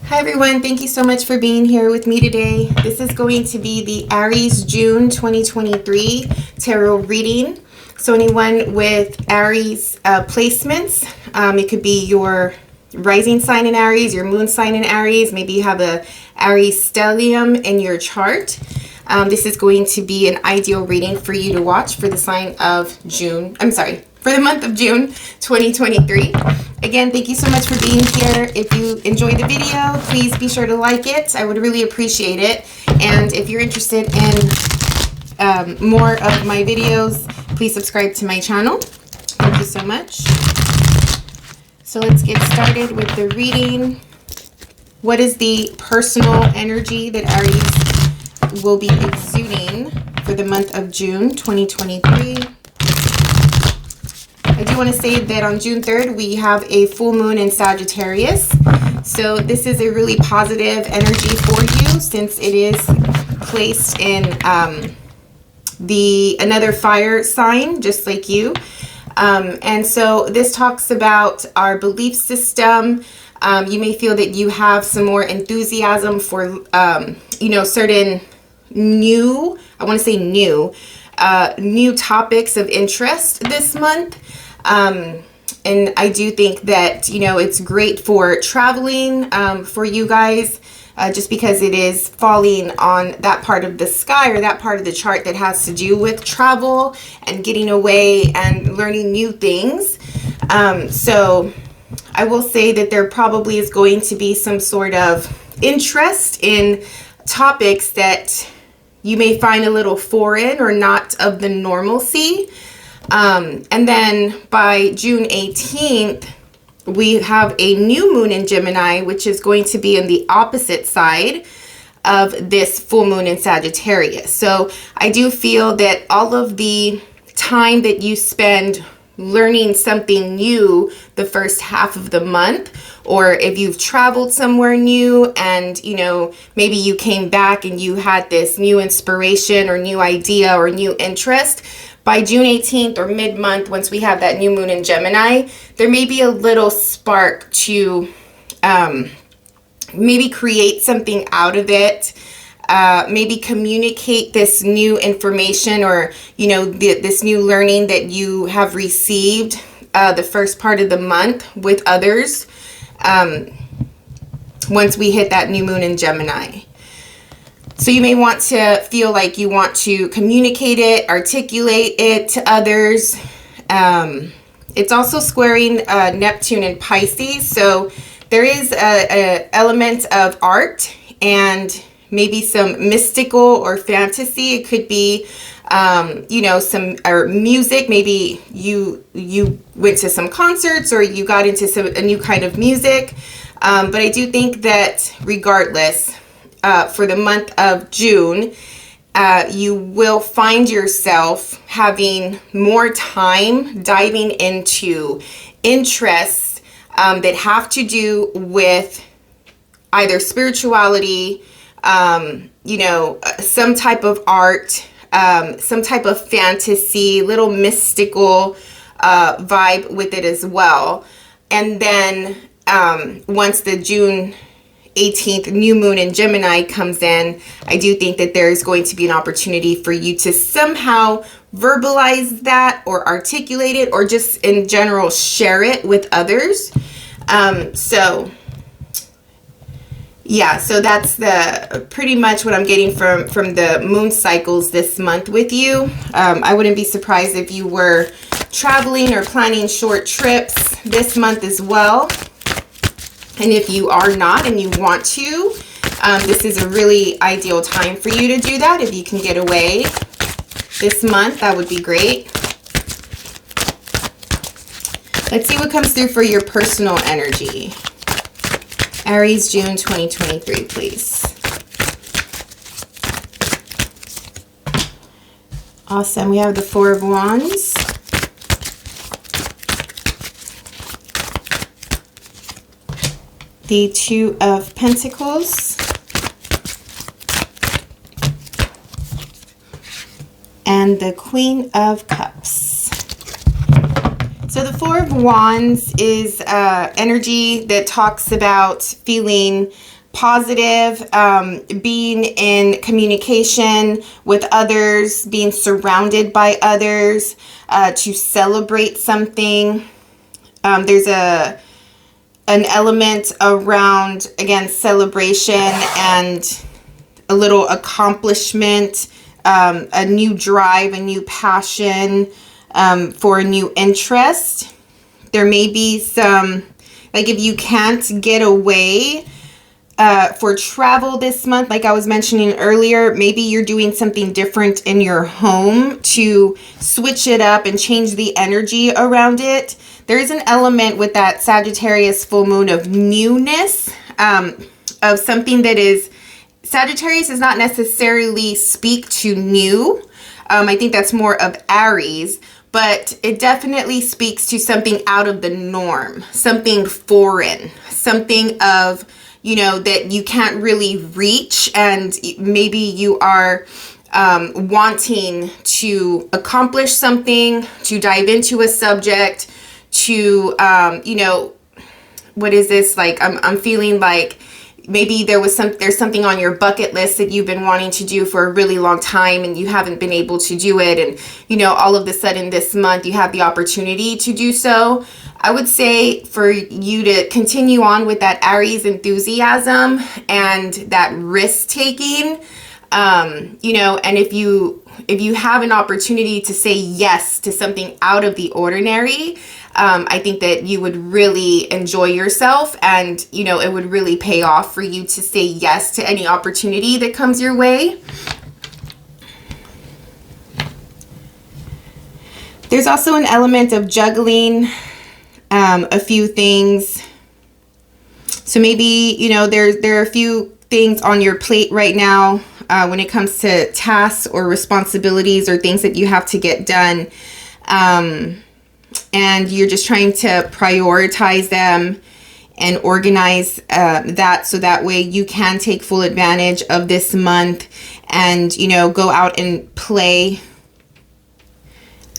Hi everyone, thank you so much for being here with me today. This is going to be the Aries June 2023 tarot reading. So anyone with Aries placements, it could be your rising sign in Aries, your moon sign in Aries, maybe you have a Aries stellium in your chart. This is going to be an ideal reading for you to watch for the sign of June, for the month of June 2023. Again, thank you so much for being here. If you enjoyed the video, please be sure to like it. I would really appreciate it. And if you're interested in more of my videos, please subscribe to my channel. Thank you so much. So let's get started with the reading. What is the personal energy that Aries will be exuding for the month of June 2023? I do want to say that on June 3rd, we have a full moon in Sagittarius. So this is a really positive energy for you since it is placed in another fire sign, just like you. And so this talks about our belief system. You may feel that you have some more enthusiasm for, certain new topics of interest this month. And I do think that, it's great for traveling for you guys, just because it is falling on that part of the sky or that part of the chart that has to do with travel and getting away and learning new things. So I will say that there probably is going to be some sort of interest in topics that you may find a little foreign or not of the normalcy. And then by June 18th, we have a new moon in Gemini, which is going to be on the opposite side of this full moon in Sagittarius. So I do feel that all of the time that you spend learning something new the first half of the month, or if you've traveled somewhere new and maybe you came back and you had this new inspiration or new idea or new interest, by June 18th or mid-month, once we have that new moon in Gemini, there may be a little spark to maybe create something out of it, maybe communicate this new information or, this new learning that you have received the first part of the month with others once we hit that new moon in Gemini. So you may want to feel like you want to communicate it, articulate it to others. It's also squaring Neptune and Pisces. So there is an element of art and maybe some mystical or fantasy. It could be, some music. Maybe you went to some concerts or you got into a new kind of music. But I do think that regardless, for the month of June, you will find yourself having more time diving into interests that have to do with either spirituality, some type of art, some type of fantasy, little mystical vibe with it as well. And then once the June 18th new moon in Gemini comes in, I do think that there's going to be an opportunity for you to somehow verbalize that or articulate it or just in general share it with others. So that's pretty much what I'm getting from the moon cycles this month with you. I wouldn't be surprised if you were traveling or planning short trips this month as well. And if you are not and you want to, this is a really ideal time for you to do that. If you can get away this month, that would be great. Let's see what comes through for your personal energy. Aries, June 2023, please. Awesome. We have the Four of Wands. The Two of Pentacles. And the Queen of Cups. So the Four of Wands is energy that talks about feeling positive, being in communication with others, being surrounded by others, to celebrate something. There's an element around, again, celebration and a little accomplishment, a new drive, a new passion, for a new interest. There may be some, like if you can't get away for travel this month, like I was mentioning earlier, maybe you're doing something different in your home to switch it up and change the energy around it. There is an element with that Sagittarius full moon of newness, of something that is, Sagittarius does not necessarily speak to new. I think that's more of Aries, but it definitely speaks to something out of the norm, something foreign, something of, you know, that you can't really reach, and maybe you are wanting to accomplish something, to dive into a subject, to, you know, what is this? Like, I'm feeling like maybe there's something on your bucket list that you've been wanting to do for a really long time and you haven't been able to do it. And, you know, all of a sudden this month you have the opportunity to do so. I would say for you to continue on with that Aries enthusiasm and that risk taking, you know, and if you have an opportunity to say yes to something out of the ordinary, I think that you would really enjoy yourself, and, you know, it would really pay off for you to say yes to any opportunity that comes your way. There's also an element of juggling a few things. So maybe, you know, there are a few things on your plate right now when it comes to tasks or responsibilities or things that you have to get done. And you're just trying to prioritize them and organize that so that way you can take full advantage of this month and, you know, go out and play,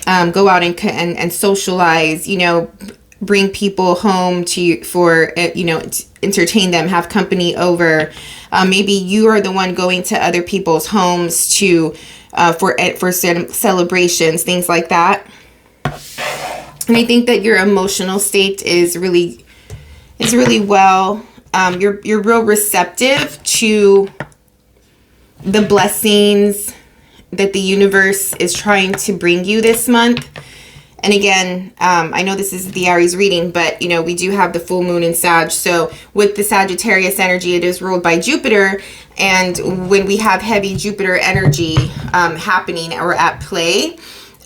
go out and socialize, you know, bring people home to you for, you know, entertain them, have company over. Maybe you are the one going to other people's homes to for celebrations, things like that. And I think that your emotional state is really well. You're real receptive to the blessings that the universe is trying to bring you this month. And again, I know this is the Aries reading, but, you know, we do have the full moon in Sag. So with the Sagittarius energy, it is ruled by Jupiter. And when we have heavy Jupiter energy happening or at play,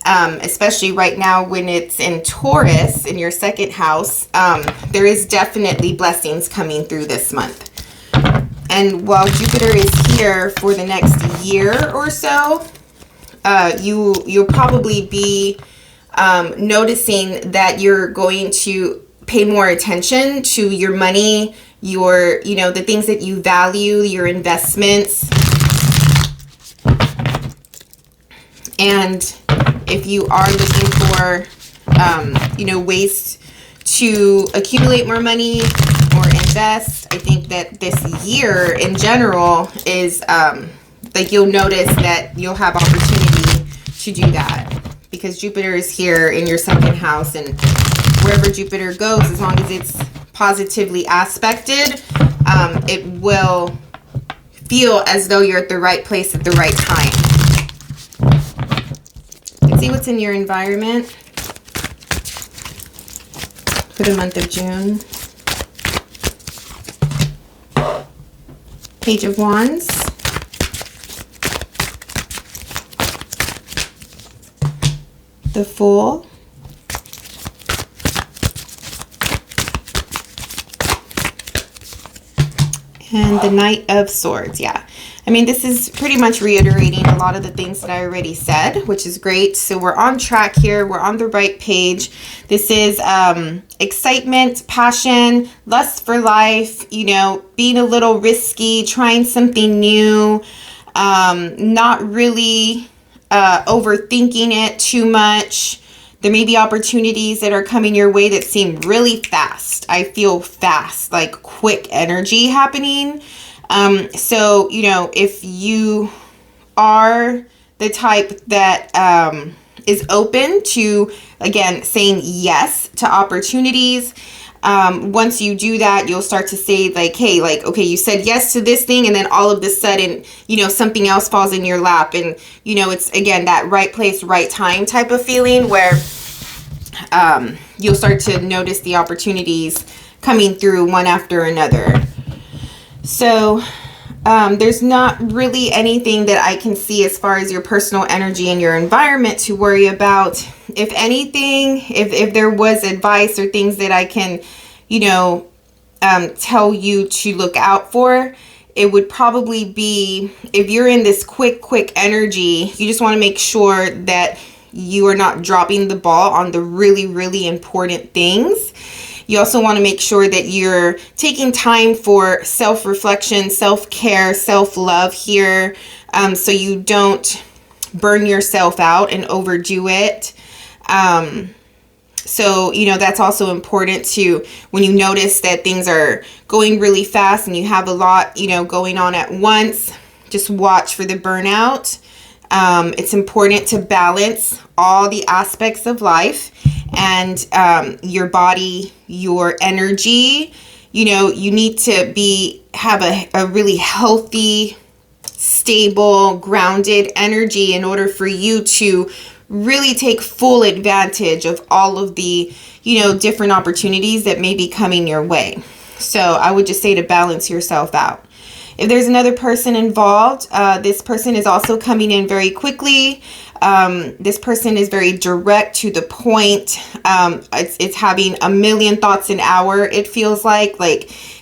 especially right now when it's in Taurus in your second house, there is definitely blessings coming through this month. And while Jupiter is here for the next year or so, you'll probably be noticing that you're going to pay more attention to your money, your, you know, the things that you value, your investments. And if you are looking for, you know, ways to accumulate more money or invest, I think that this year in general is, like, you'll notice that you'll have opportunity to do that because Jupiter is here in your second house, and wherever Jupiter goes, as long as it's positively aspected, it will feel as though you're at the right place at the right time. Let's see what's in your environment for the month of June. Page of Wands. The Fool. And the Knight of Swords. Yeah. I mean, this is pretty much reiterating a lot of the things that I already said, which is great. So we're on track here. We're on the right page. This is excitement, passion, lust for life, you know, being a little risky, trying something new, not really overthinking it too much. There may be opportunities that are coming your way that seem really fast. I feel fast, like quick energy happening. So, you know, if you are the type that is open to, again, saying yes to opportunities, once you do that, you'll start to say like, hey, like, okay, you said yes to this thing, and then all of a sudden, you know, something else falls in your lap. And, you know, it's, again, that right place, right time type of feeling where you'll start to notice the opportunities coming through one after another. So there's not really anything that I can see as far as your personal energy and your environment to worry about. If anything, if there was advice or things that I can, you know, tell you to look out for, it would probably be, if you're in this quick energy, you just want to make sure that you are not dropping the ball on the really important things. You also want to make sure that you're taking time for self-reflection, self-care, self-love here, so you don't burn yourself out and overdo it. So, you know, that's also important to, when you notice that things are going really fast and you have a lot, you know, going on at once, just watch for the burnout. It's important to balance all the aspects of life, and your body, your energy. You know, you need to have a really healthy, stable, grounded energy in order for you to really take full advantage of all of the, you know, different opportunities that may be coming your way. So I would just say to balance yourself out. If there's another person involved, this person is also coming in very quickly. This person is very direct to the point. It's having a million thoughts an hour. It feels like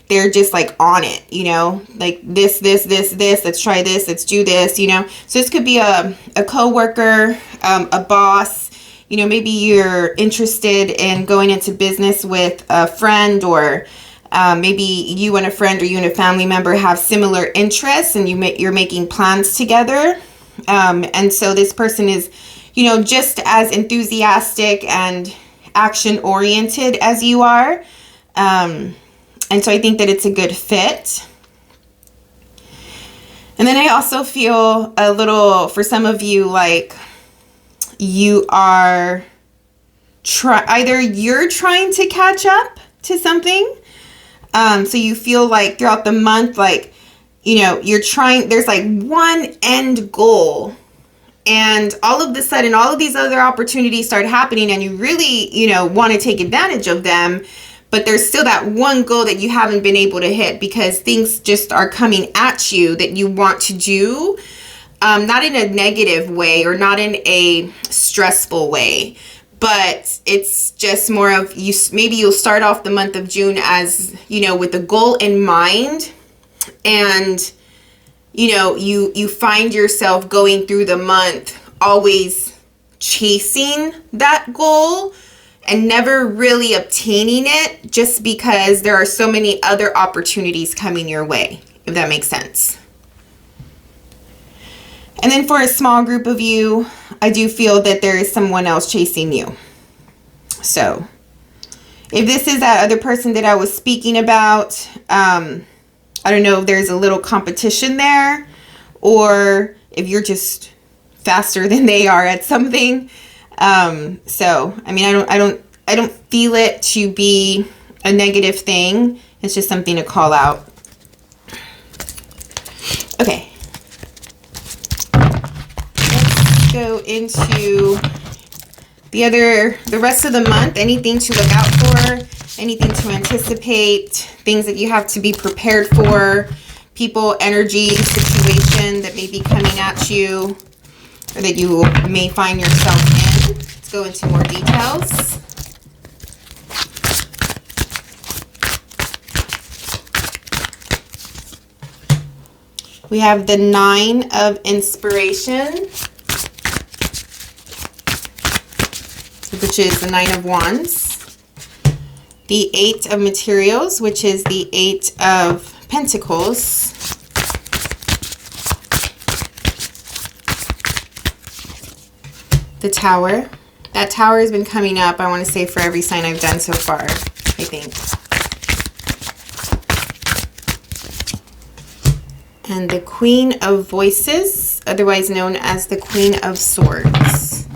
they're just like on it, you know, like this, let's try this, let's do this, you know. So this could be a coworker, a boss, you know, maybe you're interested in going into business with a friend, or maybe you and a friend or you and a family member have similar interests, and you're making plans together. And so this person is, you know, just as enthusiastic and action oriented as you are. And so I think that it's a good fit. And then I also feel a little, for some of you, like you are either you're trying to catch up to something. So you feel like throughout the month, like, you know, there's like one end goal, and all of a sudden, all of these other opportunities start happening, and you really, you know, want to take advantage of them. But there's still that one goal that you haven't been able to hit because things just are coming at you that you want to do, not in a negative way or not in a stressful way. But it's just more of maybe you'll start off the month of June as, you know, with the goal in mind, and, you know, you find yourself going through the month always chasing that goal and never really obtaining it, just because there are so many other opportunities coming your way, if that makes sense. And then for a small group of you, I do feel that there is someone else chasing you. So if this is that other person that I was speaking about, I don't know if there's a little competition there, or if you're just faster than they are at something. So, I mean, I don't feel it to be a negative thing. It's just something to call out. Okay. Let's go into the rest of the month. Anything to look out for, anything to anticipate, things that you have to be prepared for, people, energy, situation that may be coming at you, or that you may find yourself in. Let's go into more details. We have the 9 of Inspiration, which is the 9 of Wands. The 8 of Materials, which is the 8 of Pentacles. The Tower, That Tower has been coming up, I want to say, for every sign I've done so far, I think. And the Queen of Voices, otherwise known as the Queen of Swords.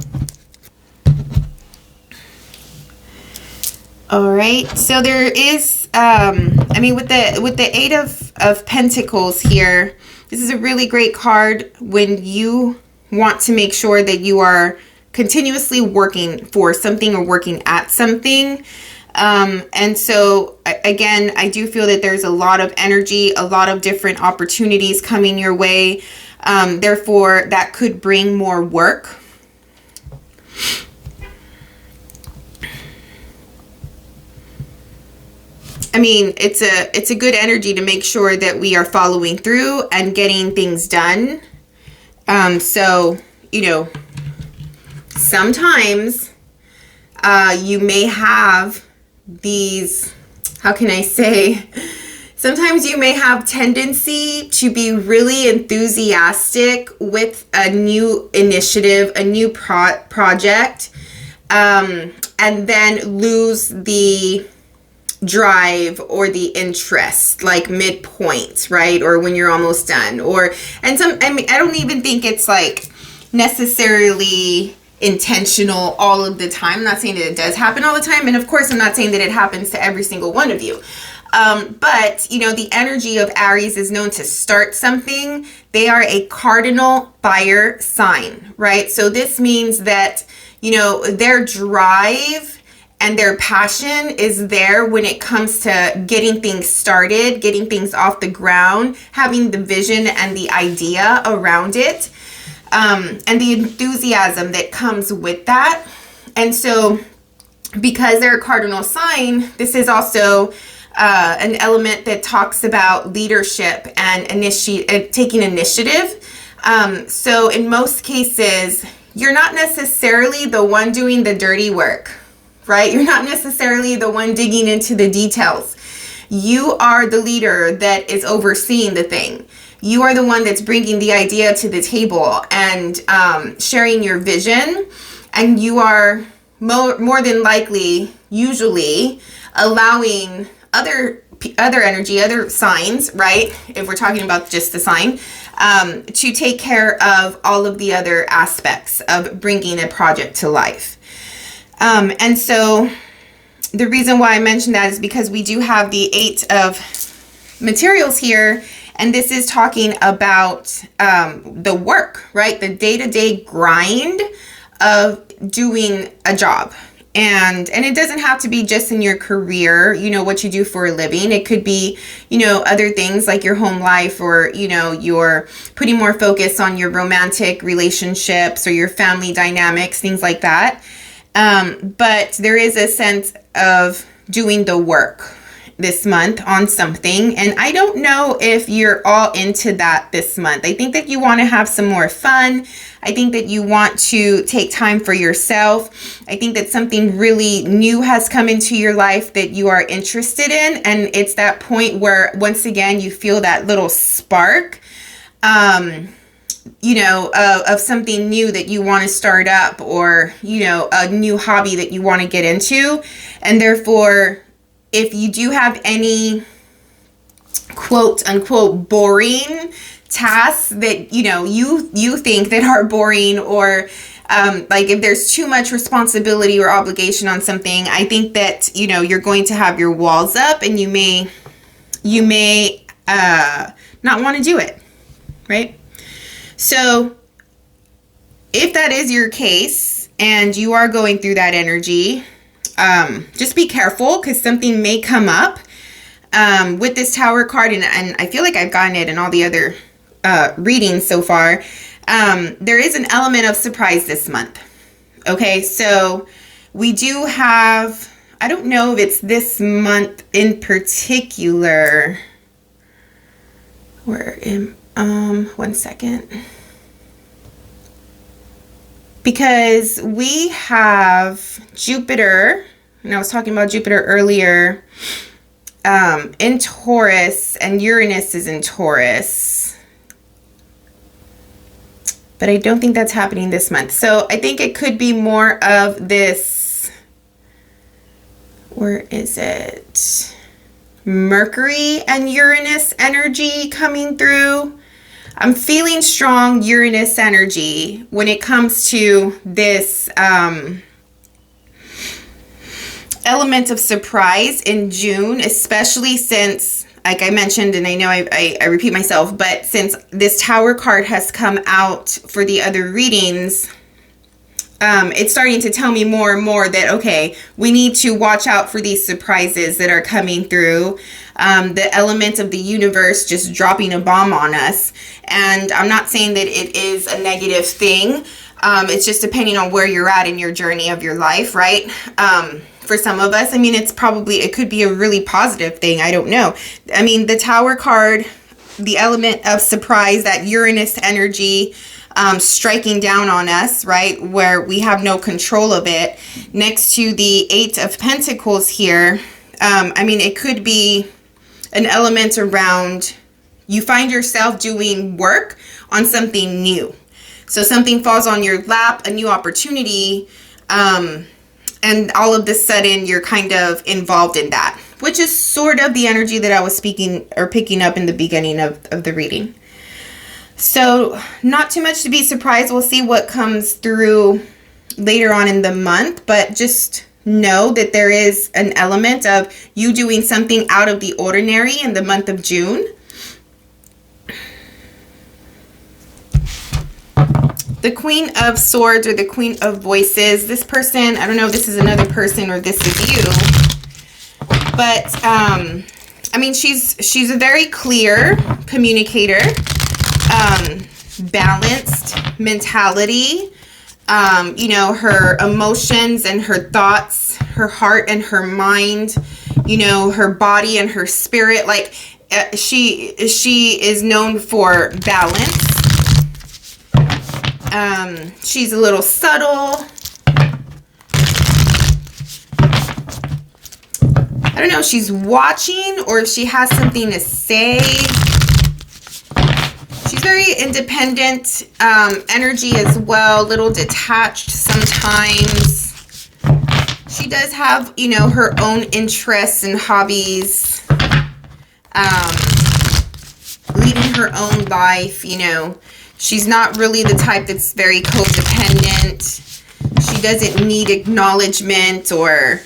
All right, so there is, I mean, with the Eight of Pentacles here, this is a really great card when you want to make sure that you are continuously working for something or working at something. And so again, I do feel that there's a lot of energy, a lot of different opportunities coming your way. Therefore, that could bring more work. I mean, it's a good energy to make sure that we are following through and getting things done. So, you know, sometimes you may have these, how can I say, sometimes you may have tendency to be really enthusiastic with a new initiative, a new project, and then lose the drive or the interest like midpoint, right? Or when you're almost done. I mean, I don't even think it's like necessarily intentional all of the time. I'm not saying that it does happen all the time, and of course I'm not saying that it happens to every single one of you, but you know, the energy of Aries is known to start something. They are a cardinal fire sign, right? So this means that, you know, their drive and their passion is there when it comes to getting things started, getting things off the ground, having the vision and the idea around it. And the enthusiasm that comes with that. And so because they're a cardinal sign, this is also an element that talks about leadership and taking initiative. So in most cases, you're not necessarily the one doing the dirty work, right? You're not necessarily the one digging into the details. You are the leader that is overseeing the thing. You are the one that's bringing the idea to the table and sharing your vision. And you are more than likely, usually, allowing other energy, other signs, right? If we're talking about just the sign, to take care of all of the other aspects of bringing a project to life. And so the reason why I mentioned that is because we do have the Eight of Materials here. And this is talking about the work, right? The day-to-day grind of doing a job. And it doesn't have to be just in your career, you know, what you do for a living. It could be, you know, other things like your home life, or, you know, you're putting more focus on your romantic relationships or your family dynamics, things like that. But there is a sense of doing the work this month on something, and I don't know if you're all into that this month. I think that you want to have some more fun. I think that you want to take time for yourself. I think that something really new has come into your life that you are interested in, and it's that point where once again you feel that little spark, you know, of something new that you want to start up, or, you know, a new hobby that you want to get into. And therefore, if you do have any quote unquote boring tasks that, you know, you think that are boring, or like if there's too much responsibility or obligation on something, I think that, you know, you're going to have your walls up, and you may not want to do it, right? So if that is your case and you are going through that energy, just be careful, because something may come up with this Tower card, and I feel like I've gotten it in all the other readings so far. There is an element of surprise this month. Okay, so we do have, I don't know if it's this month in particular. Where am, one second. Because we have Jupiter, and I was talking about Jupiter earlier, in Taurus, and Uranus is in Taurus. But I don't think that's happening this month. So I think it could be more of this, where is it? Mercury and Uranus energy coming through. I'm feeling strong Uranus energy when it comes to this element of surprise in June, especially since, like I mentioned, and I know I repeat myself, but since this Tower card has come out for the other readings, it's starting to tell me more and more that, okay, we need to watch out for these surprises that are coming through. The element of the universe just dropping a bomb on us. And I'm not saying that it is a negative thing. It's just depending on where you're at in your journey of your life, right? For some of us, I mean, it could be a really positive thing. I don't know. I mean, the Tower card, the element of surprise, that Uranus energy, striking down on us, right, where we have no control of it, next to the Eight of Pentacles here. I mean, it could be an element around you find yourself doing work on something new. So something falls on your lap, a new opportunity, and all of a sudden you're kind of involved in that, which is sort of the energy that I was speaking or picking up in the beginning of the reading. So not too much to be surprised. We'll see what comes through later on in the month, but just know that there is an element of you doing something out of the ordinary in the month of June. The Queen of Swords, or the Queen of Voices. This person, I don't know if this is another person or this is you, but I mean, she's a very clear communicator, balanced mentality. You know, her emotions and her thoughts, her heart and her mind, you know, her body and her spirit. Like, she is known for balance. She's a little subtle. I don't know if she's watching or if she has something to say. She's very independent energy as well, a little detached sometimes. She does have, you know, her own interests and hobbies, leading her own life, you know. She's not really the type that's very codependent. She doesn't need acknowledgement or,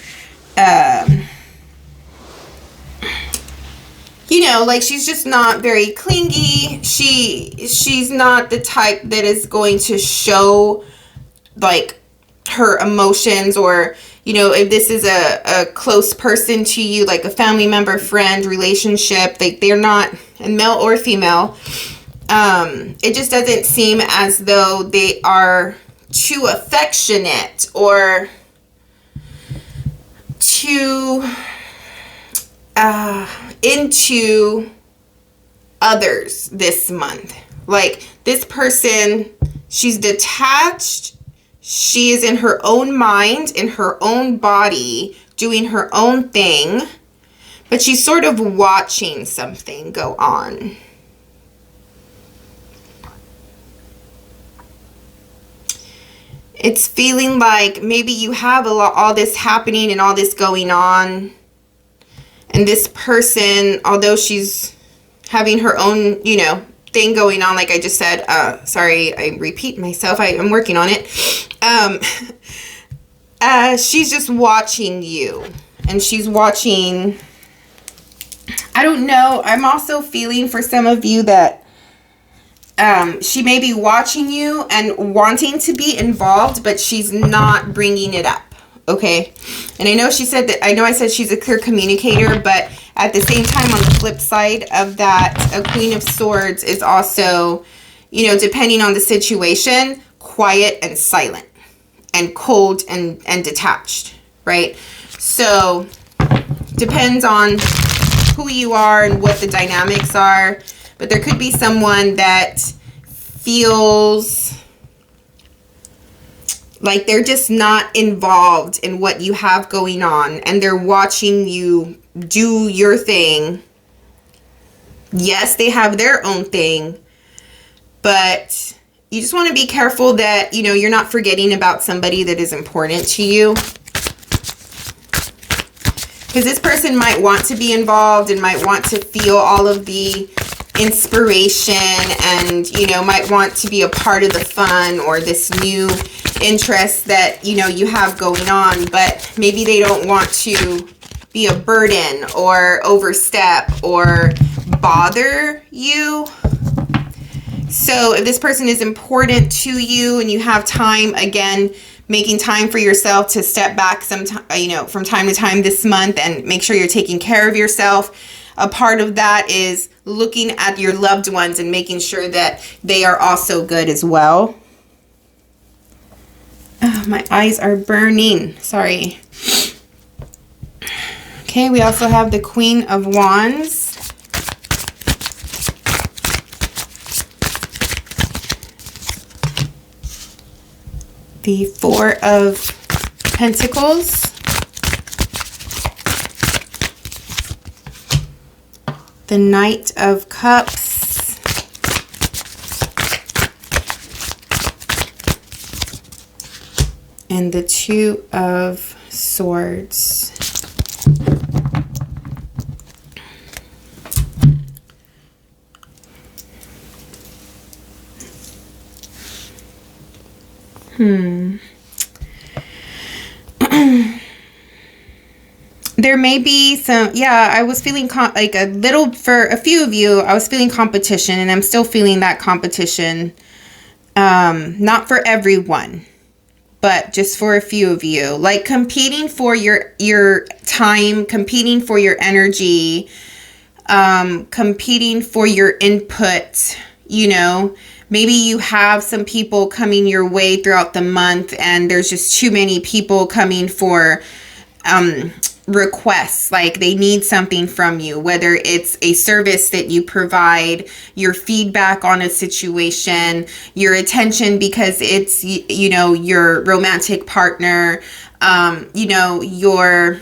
you know, like, she's just not very clingy. She's not the type that is going to show, like, her emotions, or, you know, if this is a close person to you, like a family member, friend, relationship, like, they're not, and male or female, it just doesn't seem as though they are too affectionate or too into others this month. Like, this person, she's detached. She is in her own mind, in her own body, doing her own thing, but she's sort of watching something go on. It's feeling like maybe you have all this happening and all this going on, and this person, although she's having her own, you know, thing going on, like I just said, sorry, I repeat myself, I'm working on it. She's just watching you, and she's watching, I don't know, I'm also feeling for some of you that she may be watching you and wanting to be involved, but she's not bringing it up, okay? And I know she said that, I know I said she's a clear communicator, but at the same time, on the flip side of that, a Queen of Swords is also, you know, depending on the situation, quiet and silent and cold and detached, right? So depends on who you are and what the dynamics are. But there could be someone that feels like they're just not involved in what you have going on, and they're watching you do your thing. Yes, they have their own thing, but you just want to be careful that, you know, you're not forgetting about somebody that is important to you. Because this person might want to be involved and might want to feel all of the inspiration and, you know, might want to be a part of the fun or this new interest that, you know, you have going on. But maybe they don't want to be a burden or overstep or bother you. So if this person is important to you and you have time, again, making time for yourself to step back you know, from time to time this month and make sure you're taking care of yourself. A part of that is looking at your loved ones and making sure that they are also good as well. Oh, my eyes are burning. Sorry. Okay, we also have the Queen of Wands. The Four of Pentacles. The Knight of Cups. And the Two of Swords. There may be some, yeah, I was feeling like a little, for a few of you, I was feeling competition, and I'm still feeling that competition. Not for everyone, but just for a few of you, like competing for your time, competing for your energy, competing for your input, you know. Maybe you have some people coming your way throughout the month and there's just too many people coming for requests, like they need something from you, whether it's a service that you provide, your feedback on a situation, your attention because it's, you know, your romantic partner, you know, your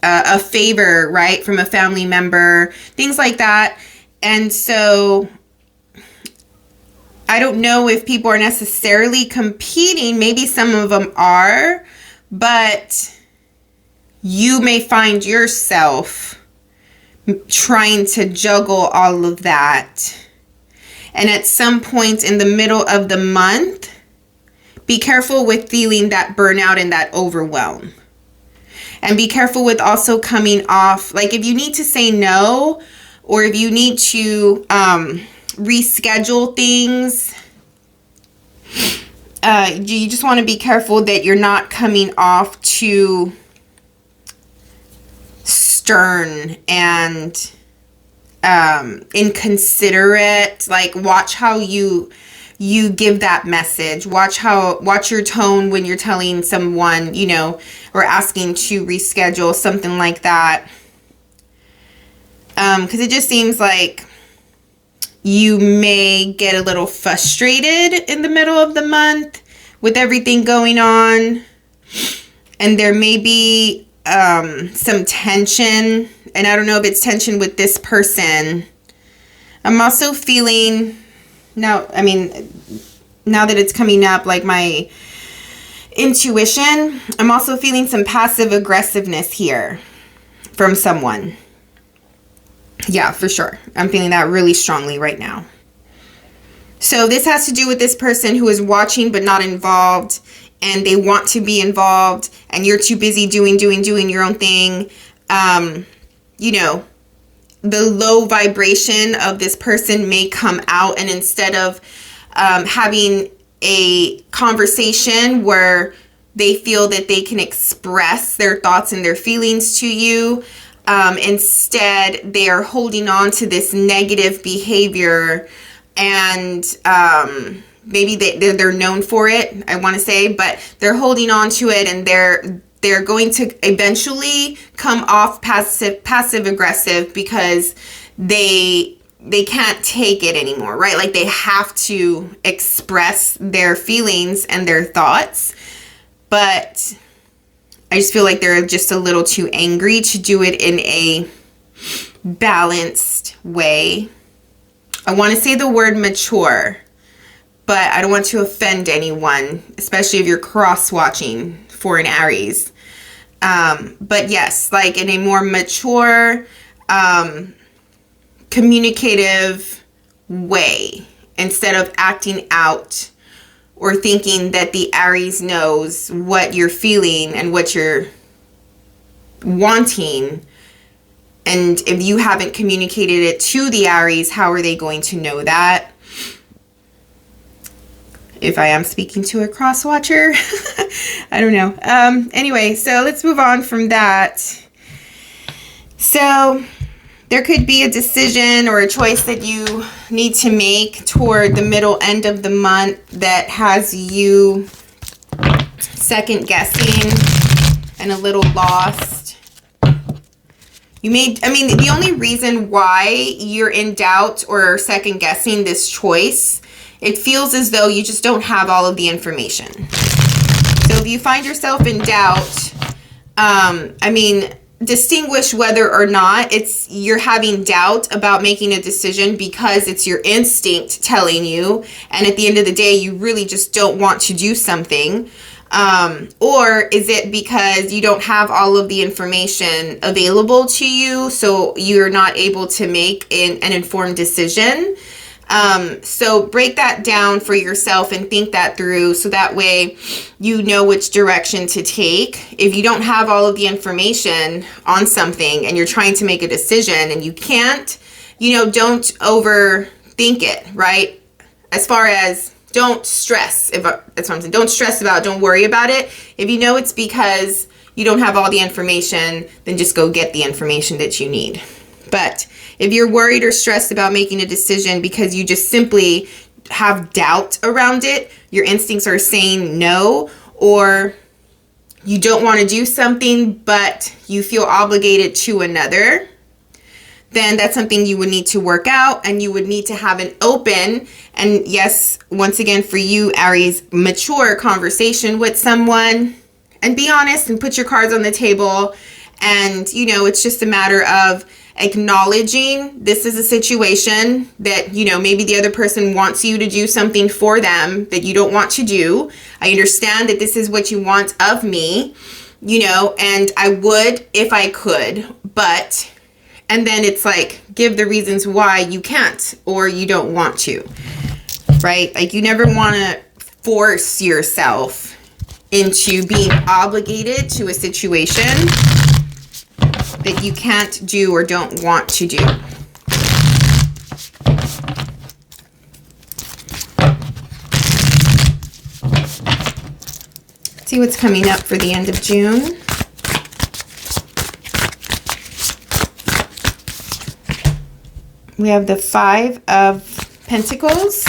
a favor, right, from a family member, things like that. And so I don't know if people are necessarily competing. Maybe some of them are, but you may find yourself trying to juggle all of that. And at some point in the middle of the month, be careful with feeling that burnout and that overwhelm. And be careful with also coming off, like if you need to say no, or if you need to reschedule things, you just want to be careful that you're not coming off too stern and inconsiderate. Like, watch how you give that message. Watch your tone when you're telling someone, you know, or asking to reschedule, something like that. Because it just seems like you may get a little frustrated in the middle of the month with everything going on. And there may be some tension. And I don't know if it's tension with this person. I'm also feeling, now that it's coming up, like my intuition, I'm also feeling some passive aggressiveness here from someone. Yeah, for sure. I'm feeling that really strongly right now. So this has to do with this person who is watching but not involved, and they want to be involved, and you're too busy doing your own thing. You know, the low vibration of this person may come out, and instead of having a conversation where they feel that they can express their thoughts and their feelings to you, instead they are holding on to this negative behavior, and maybe they're known for it, I want to say, but they're holding on to it, and they're going to eventually come off passive aggressive because they can't take it anymore, right? Like they have to express their feelings and their thoughts, but I just feel like they're just a little too angry to do it in a balanced way. I want to say the word mature, but I don't want to offend anyone, especially if you're cross-watching for an Aries. But yes, like in a more mature, communicative way, instead of acting out or thinking that the Aries knows what you're feeling and what you're wanting. And if you haven't communicated it to the Aries, how are they going to know that? If I am speaking to a cross watcher, I don't know. Anyway, so let's move on from that. So there could be a decision or a choice that you need to make toward the middle end of the month that has you second guessing and a little lost. The only reason why you're in doubt or second guessing this choice, it feels as though you just don't have all of the information. So if you find yourself in doubt, distinguish whether or not you're having doubt about making a decision because it's your instinct telling you, and at the end of the day, you really just don't want to do something. Or is it because you don't have all of the information available to you, so you're not able to make an informed decision? So break that down for yourself and think that through, so that way you know which direction to take. If you don't have all of the information on something and you're trying to make a decision and you can't, don't overthink it, right? As far as don't stress, that's what I'm saying. Don't stress about it. Don't worry about it. If you know it's because you don't have all the information, then just go get the information that you need. But if you're worried or stressed about making a decision because you just simply have doubt around it, your instincts are saying no, or you don't want to do something, but you feel obligated to another, then that's something you would need to work out, and you would need to have an open, and yes, once again, for you, Aries, mature conversation with someone, and be honest and put your cards on the table. And, it's just a matter of acknowledging this is a situation that, maybe the other person wants you to do something for them that you don't want to do. I understand that this is what you want of me, and I would if I could, but, and then it's like, give the reasons why you can't or you don't want to, right? Like, you never want to force yourself into being obligated to a situation that you can't do or don't want to do. Let's see what's coming up for the end of June. We have the 5 of Pentacles,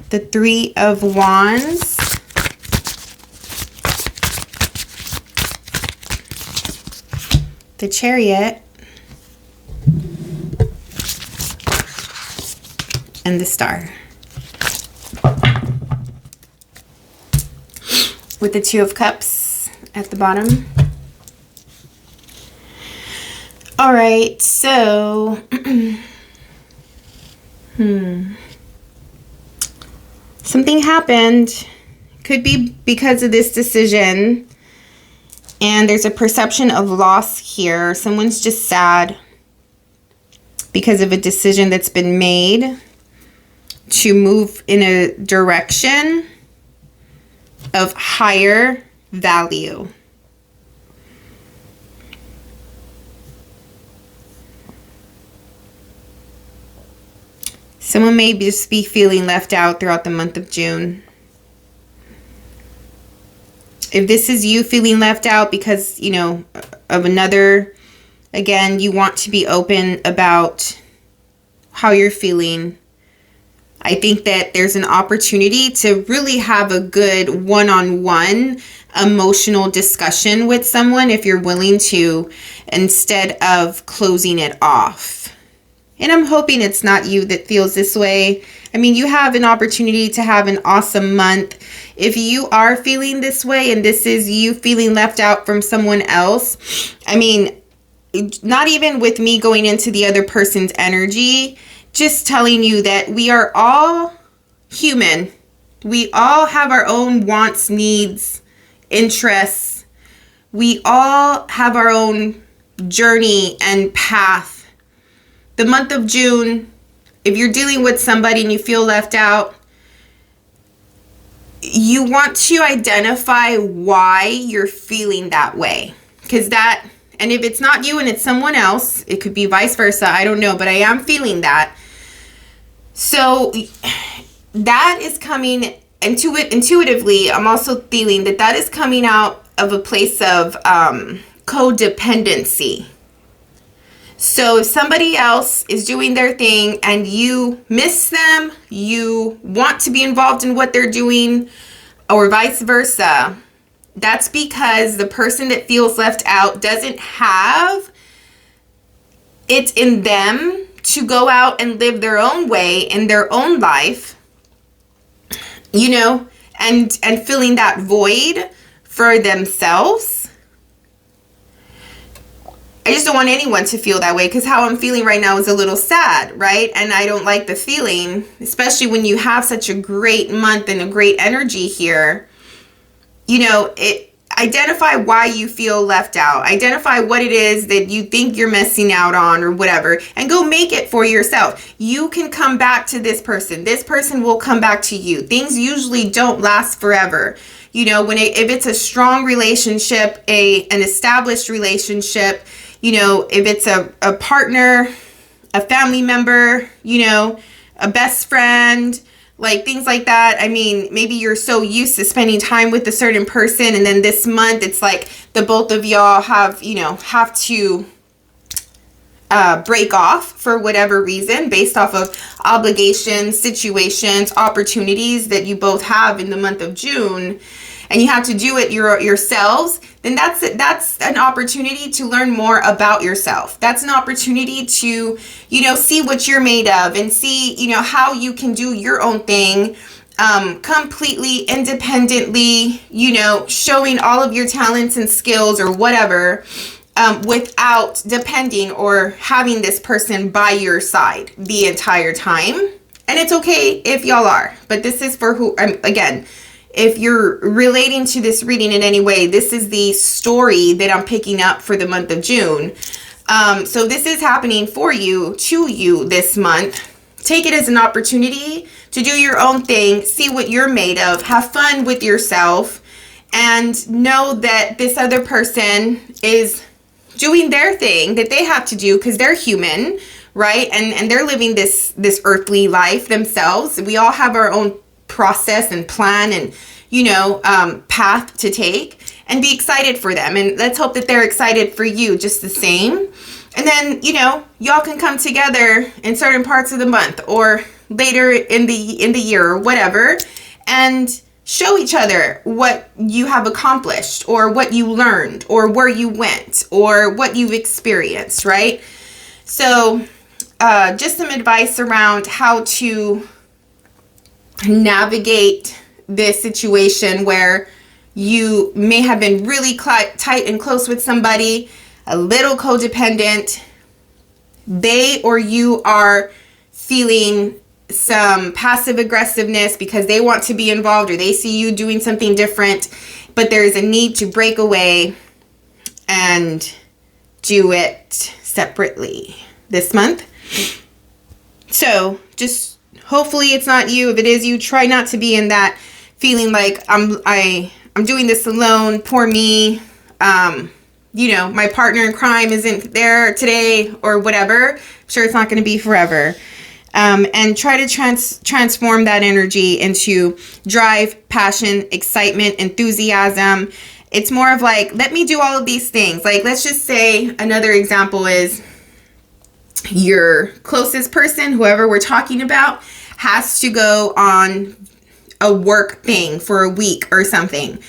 the 3 of Wands, the Chariot, and the Star. With the 2 of Cups at the bottom. All right, so, something happened. Could be because of this decision. And there's a perception of loss here. Someone's just sad because of a decision that's been made to move in a direction of higher value. Someone may just be feeling left out throughout the month of June. If this is you feeling left out because, of another, again, you want to be open about how you're feeling. I think that there's an opportunity to really have a good one-on-one emotional discussion with someone if you're willing to, instead of closing it off. And I'm hoping it's not you that feels this way. You have an opportunity to have an awesome month. If you are feeling this way and this is you feeling left out from someone else, not even with me going into the other person's energy, just telling you that we are all human. We all have our own wants, needs, interests. We all have our own journey and path. The month of June, if you're dealing with somebody and you feel left out, you want to identify why you're feeling that way. And if it's not you and it's someone else, it could be vice versa. I don't know, but I am feeling that. So that is coming intuitively. I'm also feeling that is coming out of a place of codependency. So if somebody else is doing their thing and you miss them, you want to be involved in what they're doing, or vice versa, that's because the person that feels left out doesn't have it in them to go out and live their own way in their own life, and filling that void for themselves. I just don't want anyone to feel that way, because how I'm feeling right now is a little sad, right? And I don't like the feeling, especially when you have such a great month and a great energy here. Identify why you feel left out. Identify what it is that you think you're missing out on or whatever, and go make it for yourself. You can come back to this person. This person will come back to you. Things usually don't last forever. If it's a strong relationship, an established relationship, if it's a partner, a family member, a best friend, like things like that. I mean, maybe you're so used to spending time with a certain person, and then this month it's like the both of y'all have to break off for whatever reason, based off of obligations, situations, opportunities that you both have in the month of June, and you have to do it yourselves. Then that's an opportunity to learn more about yourself. That's an opportunity to, see what you're made of, and see, how you can do your own thing, completely independently, showing all of your talents and skills or whatever, without depending or having this person by your side the entire time. And it's okay if y'all are, but this is for who, again, if you're relating to this reading in any way, this is the story that I'm picking up for the month of June. So this is happening for you, to you this month. Take it as an opportunity to do your own thing, see what you're made of, have fun with yourself, and know that this other person is doing their thing that they have to do because they're human, right? And they're living this earthly life themselves. We all have our own process and plan and path to take, and be excited for them, and let's hope that they're excited for you just the same. And then y'all can come together in certain parts of the month or later in the year or whatever, and show each other what you have accomplished, or what you learned, or where you went, or what you've experienced, right? So just some advice around how to navigate this situation where you may have been really tight and close with somebody, a little codependent. They or you are feeling some passive aggressiveness because they want to be involved, or they see you doing something different, but there's a need to break away and do it separately this month. So just hopefully it's not you. If it is you, try not to be in that feeling like I'm doing this alone, poor me. My partner in crime isn't there today or whatever. I'm sure it's not going to be forever. And try to transform that energy into drive, passion, excitement, enthusiasm. It's more of like, let me do all of these things. Like, let's just say another example is your closest person, whoever we're talking about, has to go on a work thing for a week or something,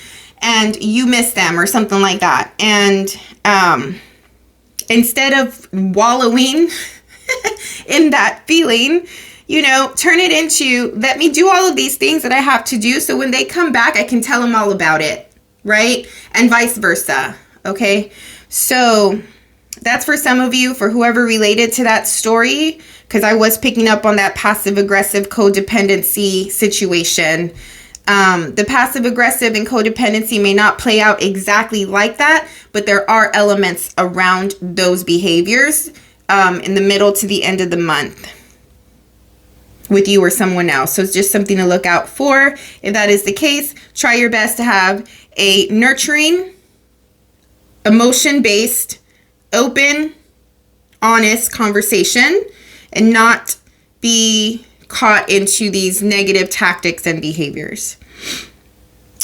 and you miss them or something like that. And instead of wallowing in that feeling, turn it into, let me do all of these things that I have to do, so when they come back, I can tell them all about it, right? And vice versa. Okay. So that's for some of you, for whoever related to that story, because I was picking up on that passive-aggressive codependency situation. The passive-aggressive and codependency may not play out exactly like that, but there are elements around those behaviors in the middle to the end of the month with you or someone else. So it's just something to look out for. If that is the case, try your best to have a nurturing, emotion-based, open, honest conversation and not be caught into these negative tactics and behaviors.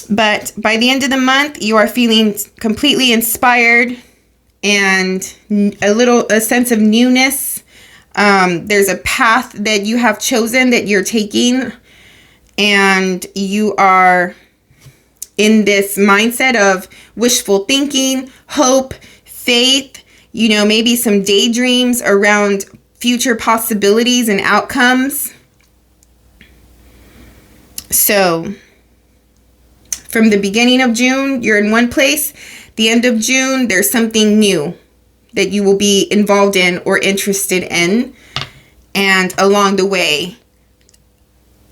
But by the end of the month, you are feeling completely inspired and a sense of newness. There's a path that you have chosen that you're taking, and you are in this mindset of wishful thinking, hope, faith, you know, maybe some daydreams around future possibilities and outcomes. So from the beginning of June, you're in one place. The end of June, there's something new that you will be involved in or interested in. And along the way,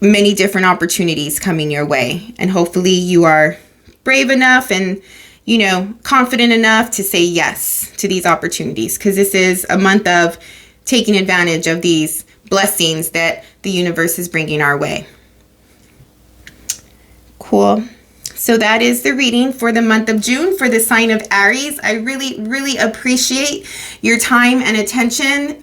many different opportunities coming your way. And hopefully you are brave enough and, you know, confident enough to say yes to these opportunities, because this is a month of taking advantage of these blessings that the universe is bringing our way. Cool. So that is the reading for the month of June for the sign of Aries. I really, really appreciate your time and attention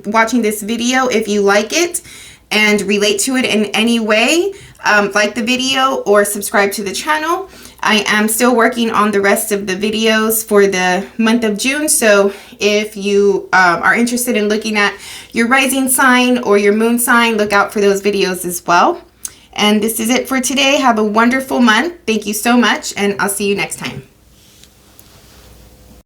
watching this video. If you like it and relate to it in any way, like the video or subscribe to the channel. I am still working on the rest of the videos for the month of June. So if you are interested in looking at your rising sign or your moon sign, look out for those videos as well. And this is it for today. Have a wonderful month. Thank you so much, and I'll see you next time.